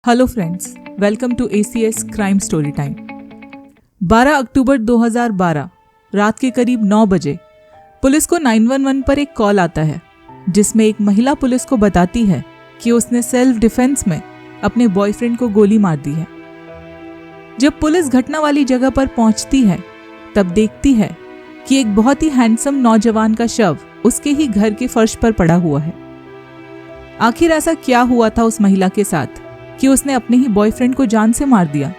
Hello friends, welcome to ACS crime story time. 12 अक्टूबर 2012 रात के करीब 9 बजे पुलिस को 911 पर एक कॉल आता है, जिसमें एक महिला पुलिस को बताती है कि उसने सेल्फ डिफेंस में अपने बॉयफ्रेंड को गोली मार दी है। जब पुलिस घटना वाली जगह पर पहुंचती है, तब देखती है कि एक बहुत ही हैंडसम नौजवान का शव उसके ही घर के फर्श पर पड़ा हुआ है। आखिर ऐसा क्या हुआ था उस महिला के साथ कि उसने अपने ही बॉयफ्रेंड को जान से मार दिया?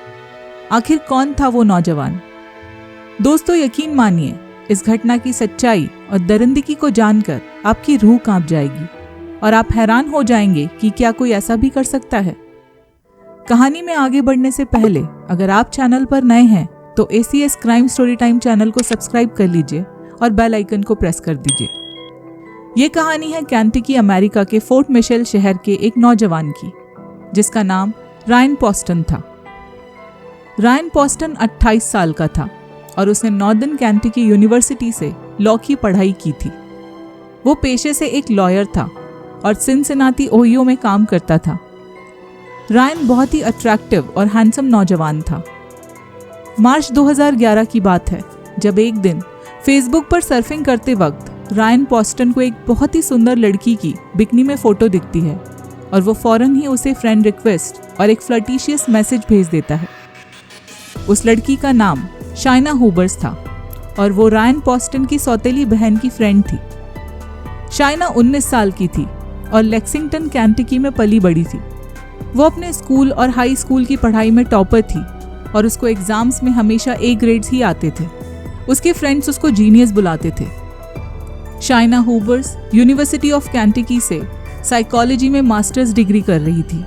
आखिर कौन था वो नौजवान? दोस्तों, यकीन मानिए, इस घटना की सच्चाई और दरिंदगी को जानकर आपकी रूह कांप जाएगी और आप हैरान हो जाएंगे कि क्या कोई ऐसा भी कर सकता है। कहानी में आगे बढ़ने से पहले अगर आप चैनल पर नए हैं तो ACS crime story time channel को सब्सक्राइब कर लीजिए और बेल आइकन को प्रेस कर दीजिए। ये कहानी है केंटकी, अमेरिका के फोर्ट मिशेल शहर के एक नौजवान की, जिसका नाम रायन पोस्टन था। रायन पोस्टन 28 साल का था और उसने नॉर्दर्न केंटकी यूनिवर्सिटी से लॉ की पढ़ाई की थी। वो पेशे से एक लॉयर था और सिनसिनाटी, ओहियो में काम करता था। रायन बहुत ही अट्रैक्टिव और हैंडसम नौजवान था। मार्च 2011 की बात है, जब एक दिन फेसबुक पर सर्फिंग करते वक्त रायन पोस्टन को एक बहुत ही सुंदर लड़की की बिकनी में फोटो दिखती है और वो फौरन ही उसे फ्रेंड रिक्वेस्ट और एक फ्लर्टिशियस मैसेज भेज देता है। उस लड़की का नाम शाइना हूबर्स था और वो रायन पोस्टन की सौतेली बहन की फ्रेंड थी। शाइना 19 साल की थी और लेक्सिंगटन, केंटकी में पली बड़ी थी। वो अपने स्कूल और हाई स्कूल की पढ़ाई में टॉपर थी और उसको एग्जाम्स में हमेशा A ग्रेड्स ही आते थे। उसके फ्रेंड्स उसको जीनियस बुलाते थे। शाइना हूबर्स यूनिवर्सिटी ऑफ केंटकी से साइकोलॉजी में मास्टर्स डिग्री कर रही थी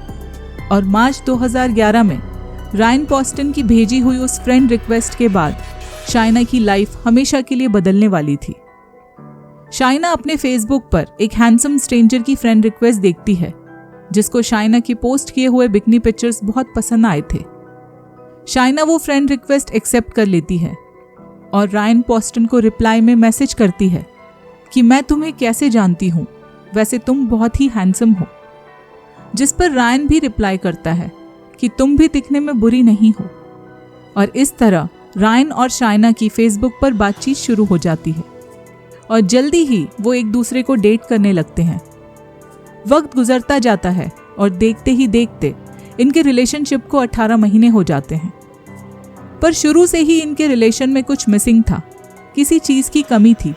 और मार्च 2011 में रायन पोस्टन की भेजी हुई उस फ्रेंड रिक्वेस्ट के बाद शाइना की लाइफ हमेशा के लिए बदलने वाली थी। शाइना अपने फेसबुक पर एक हैंडसम स्ट्रेंजर की फ्रेंड रिक्वेस्ट देखती है, जिसको शाइना की पोस्ट किए हुए बिकनी पिक्चर्स बहुत पसंद आए थे। शाइना वो फ्रेंड रिक्वेस्ट एक्सेप्ट कर लेती है और रायन पोस्टन को रिप्लाई में मैसेज करती है कि मैं तुम्हें कैसे जानती हूँ, वैसे तुम बहुत ही हैंडसम हो। जिस पर रायन भी रिप्लाई करता है कि तुम भी दिखने में बुरी नहीं हो। और इस तरह रायन और शाइना की फेसबुक पर बातचीत शुरू हो जाती है और जल्दी ही वो एक दूसरे को डेट करने लगते हैं। वक्त गुजरता जाता है और देखते ही देखते इनके रिलेशनशिप को 18 महीने हो जाते हैं। पर शुरू से ही इनके रिलेशन में कुछ मिसिंग था, किसी चीज़ की कमी थी।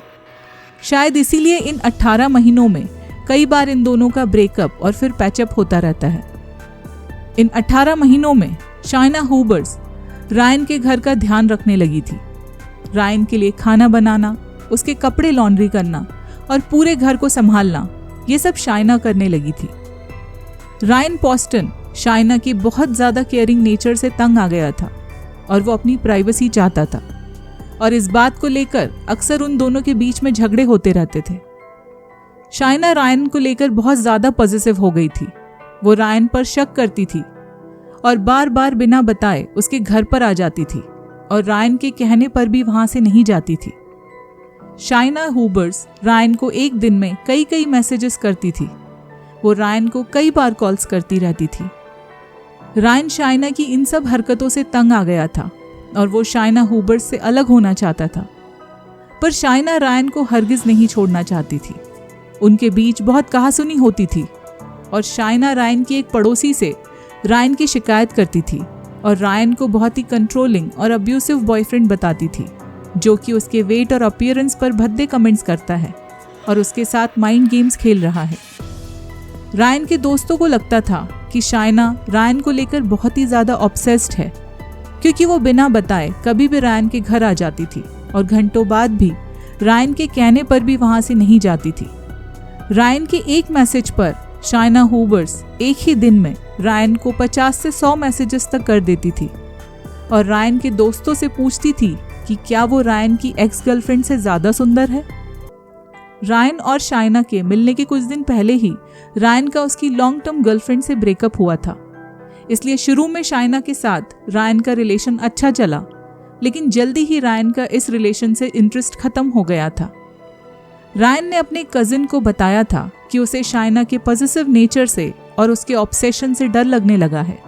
शायद इसीलिए इन 18 महीनों में कई बार इन दोनों का ब्रेकअप और फिर पैचअप होता रहता है। इन 18 महीनों में शाइना हूबर्स रायन के घर का ध्यान रखने लगी थी। रायन के लिए खाना बनाना, उसके कपड़े लॉन्ड्री करना और पूरे घर को संभालना, ये सब शाइना करने लगी थी। रायन पोस्टन शाइना की बहुत ज़्यादा केयरिंग नेचर से तंग आ गया था और वो अपनी प्राइवेसी चाहता था और इस बात को लेकर अक्सर उन दोनों के बीच में झगड़े होते रहते थे। शाइना रायन को लेकर बहुत ज़्यादा पॉजिटिव हो गई थी। वो रायन पर शक करती थी और बार बार बिना बताए उसके घर पर आ जाती थी और रायन के कहने पर भी वहाँ से नहीं जाती थी। शाइना हूबर्स रायन को एक दिन में कई मैसेजेस करती थी। वो रायन को कई बार कॉल्स करती रहती थी। रायन शाइना की इन सब हरकतों से तंग आ गया था और वो शाइना हूबर्स से अलग होना चाहता था। पर शाइना रायन को हरगिज नहीं छोड़ना चाहती थी। उनके बीच बहुत कहासुनी होती थी और शाइना रायन की एक पड़ोसी से रायन की शिकायत करती थी और रायन को बहुत ही कंट्रोलिंग और अब्यूसिव बॉयफ्रेंड बताती थी, जो कि उसके वेट और अपीयरेंस पर भद्दे कमेंट्स करता है और उसके साथ माइंड गेम्स खेल रहा है। रायन के दोस्तों को लगता था कि शाइना रायन को लेकर बहुत ही ज़्यादा ऑब्सेस्ड है, क्योंकि वो बिना बताए कभी भी रायन के घर आ जाती थी और घंटों बाद भी रायन के कहने पर भी वहाँ से नहीं जाती थी। रायन के एक मैसेज पर शाइना हूबर्स एक ही दिन में रायन को 50 से 100 मैसेजेस तक कर देती थी और रायन के दोस्तों से पूछती थी कि क्या वो रायन की एक्स गर्लफ्रेंड से ज़्यादा सुंदर है। रायन और शाइना के मिलने के कुछ दिन पहले ही रायन का उसकी लॉन्ग टर्म गर्लफ्रेंड से ब्रेकअप हुआ था। इसलिए शुरू में शाइना के साथ रायन का रिलेशन अच्छा चला, लेकिन जल्दी ही रायन का इस रिलेशन से इंटरेस्ट खत्म हो गया था। रायन ने अपने कजिन को बताया था कि उसे शाइना के पॉजिटिव नेचर से और उसके ऑब्सेशन से डर लगने लगा है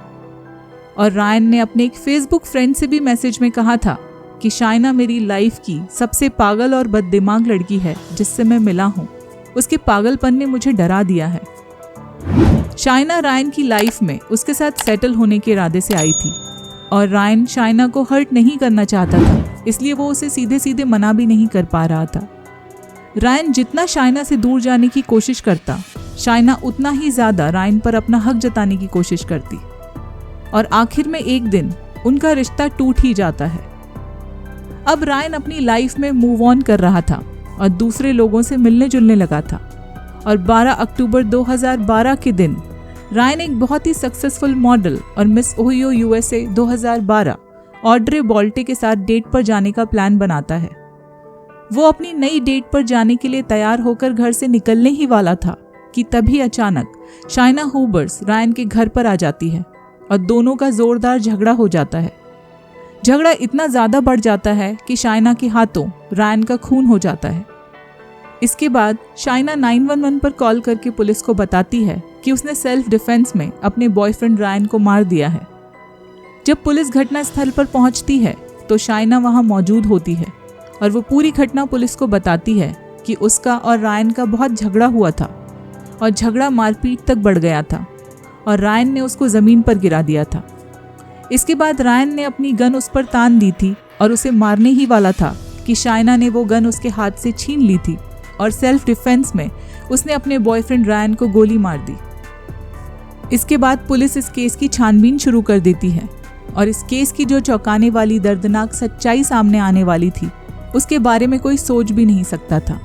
और रायन ने अपने एक फेसबुक फ्रेंड से भी मैसेज में कहा था कि शाइना मेरी लाइफ की सबसे पागल और बददिमाग लड़की है जिससे मैं मिला हूँ। उसके पागलपन ने मुझे डरा दिया है। शाइना रायन की लाइफ में उसके साथ सेटल होने के इरादे से आई थी और रायन शाइना को हर्ट नहीं करना चाहता था, इसलिए वो उसे सीधे सीधे मना भी नहीं कर पा रहा था। रायन जितना शाइना से दूर जाने की कोशिश करता, शाइना उतना ही ज्यादा रायन पर अपना हक जताने की कोशिश करती और आखिर में एक दिन उनका रिश्ता टूट ही जाता है। अब रायन अपनी लाइफ में मूव ऑन कर रहा था और दूसरे लोगों से मिलने जुलने लगा था और 12 अक्टूबर 2012 के दिन रायन एक बहुत ही सक्सेसफुल मॉडल और मिस ओहियो यूएसए 2012 ऑड्रे बॉल्टे के साथ डेट पर जाने का प्लान बनाता है। वो अपनी नई डेट पर जाने के लिए तैयार होकर घर से निकलने ही वाला था कि तभी अचानक शाइना हुबर्स रायन के घर पर आ जाती है और दोनों का जोरदार झगड़ा हो जाता है। झगड़ा इतना ज्यादा बढ़ जाता है कि शाइना के हाथों रायन का खून हो जाता है। इसके बाद शाइना 911 पर कॉल करके पुलिस को बताती है कि उसने सेल्फ डिफेंस में अपने बॉयफ्रेंड रायन को मार दिया है। जब पुलिस घटना स्थल पर पहुंचती है तो शाइना वहां मौजूद होती है और वो पूरी घटना पुलिस को बताती है कि उसका और रायन का बहुत झगड़ा हुआ था और झगड़ा मारपीट तक बढ़ गया था और रायन ने उसको जमीन पर गिरा दिया था। इसके बाद रायन ने अपनी गन उस पर तान दी थी और उसे मारने ही वाला था कि शाइना ने वो गन उसके हाथ से छीन ली थी और सेल्फ डिफेंस में उसने अपने बॉयफ्रेंड रायन को गोली मार दी। इसके बाद पुलिस इस केस की छानबीन शुरू कर देती है और इस केस की जो चौंकाने वाली दर्दनाक सच्चाई सामने आने वाली थी उसके बारे में कोई सोच भी नहीं सकता था।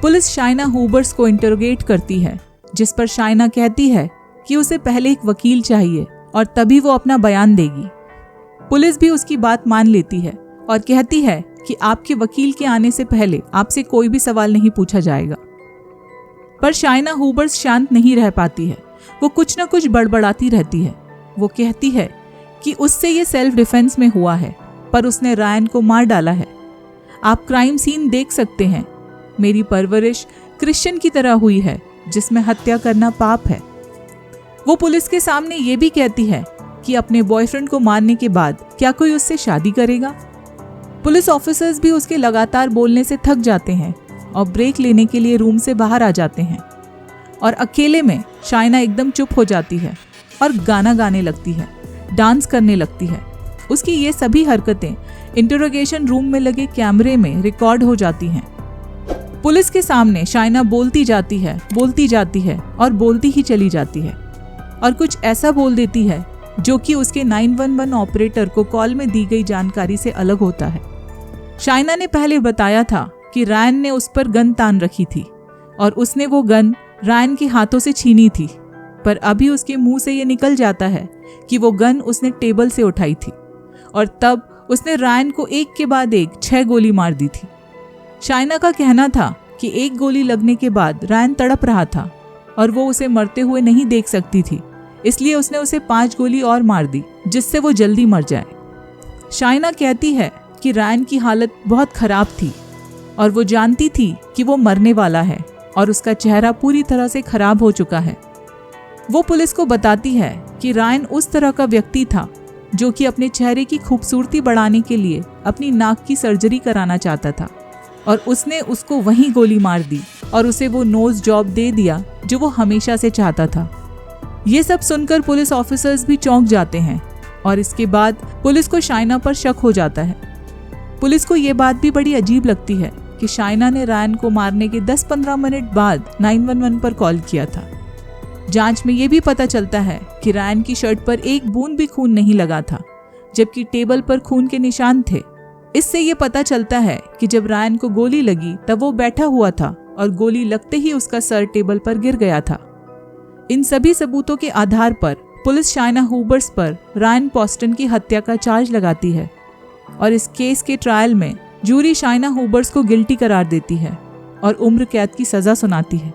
पुलिस शाइना हुबर्स को इंटरोगेट करती है, जिस पर शाइना कहती है कि उसे पहले एक वकील चाहिए और तभी वो अपना बयान देगी। पुलिस भी उसकी बात मान लेती है और कहती है कि आपके वकील के आने से पहले आपसे कोई भी सवाल नहीं पूछा जाएगा। पर शाइना हुबर्स शांत नहीं रह पाती है, वो कुछ न कुछ बड़बड़ाती रहती है। वो कहती है कि उससे ये सेल्फ डिफेंस में हुआ है पर उसने रायन को मार डाला है। आप क्राइम सीन देख सकते हैं। मेरी परवरिश क्रिश्चियन की तरह हुई है जिसमें हत्या करना पाप है। वो पुलिस के सामने ये भी कहती है कि अपने बॉयफ्रेंड को मारने के बाद क्या कोई उससे शादी करेगा। पुलिस ऑफिसर्स भी उसके लगातार बोलने से थक जाते हैं और ब्रेक लेने के लिए रूम से बाहर आ जाते हैं और अकेले में शाइना एकदम चुप हो जाती है और गाना गाने लगती है, डांस करने लगती है। उसकी ये सभी हरकतें इंटरोगेशन रूम में लगे कैमरे में रिकॉर्ड हो जाती हैं। पुलिस के सामने शाइना बोलती जाती है और बोलती ही चली जाती है और कुछ ऐसा बोल देती है जो कि उसके 911 ऑपरेटर को कॉल में दी गई जानकारी से अलग होता है। शाइना ने पहले बताया था कि रायन ने उस पर गन तान रखी थी और उसने वो गन रायन के हाथों से छीनी थी, पर अभी उसके मुंह से ये निकल जाता है कि वो गन उसने टेबल से उठाई थी और तब उसने रायन को एक के बाद एक 6 गोली मार दी थी। शाइना का कहना था कि एक गोली लगने के बाद रायन तड़प रहा था और वो उसे मरते हुए नहीं देख सकती थी, इसलिए उसने उसे 5 गोली और मार दी जिससे वो जल्दी मर जाए। शाइना कहती है कि रायन की हालत बहुत खराब थी और वो जानती थी कि वो मरने वाला है और उसका चेहरा पूरी तरह से खराब हो चुका है। वो पुलिस को बताती है कि रायन उस तरह का व्यक्ति था जो कि अपने चेहरे की खूबसूरती बढ़ाने के लिए अपनी नाक की सर्जरी कराना चाहता था और उसने उसको वहीं गोली मार दी और उसे वो नोज जॉब दे दिया जो वो हमेशा से चाहता था। ये सब सुनकर पुलिस ऑफिसर्स भी चौंक जाते हैं और इसके बाद पुलिस को शाइना पर शक हो जाता है। पुलिस को ये बात भी बड़ी अजीब लगती है कि शाइना ने रायन को मारने के 10-15 मिनट बाद 911 पर कॉल किया था। जांच में ये भी पता चलता है कि रायन की शर्ट पर एक बूंद भी खून नहीं लगा था, जबकि टेबल पर खून के निशान थे। इससे ये पता चलता है कि जब रायन को गोली लगी तब वो बैठा हुआ था और गोली लगते ही उसका सर टेबल पर गिर गया था। इन सभी सबूतों के आधार पर पुलिस शाइना हुबर्स पर रायन पोस्टन की हत्या का चार्ज लगाती है और इस केस के ट्रायल में जूरी शाइना हुबर्स को गिल्टी करार देती है और उम्र कैद की सजा सुनाती है।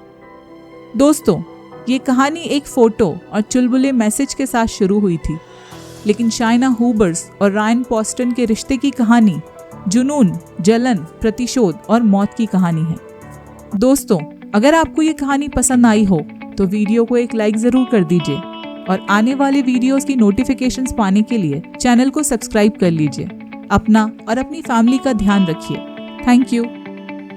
दोस्तों, ये कहानी एक फोटो और चुलबुले मैसेज के साथ शुरू हुई थी, लेकिन शाइना हुबर्स और रायन पोस्टन के रिश्ते की कहानी जुनून, जलन, प्रतिशोध और मौत की कहानी है। दोस्तों, अगर आपको ये कहानी पसंद आई हो तो वीडियो को एक लाइक जरूर कर दीजिए और आने वाले वीडियोस की नोटिफिकेशंस पाने के लिए चैनल को सब्सक्राइब कर लीजिए। अपना और अपनी फैमिली का ध्यान रखिए। Thank you.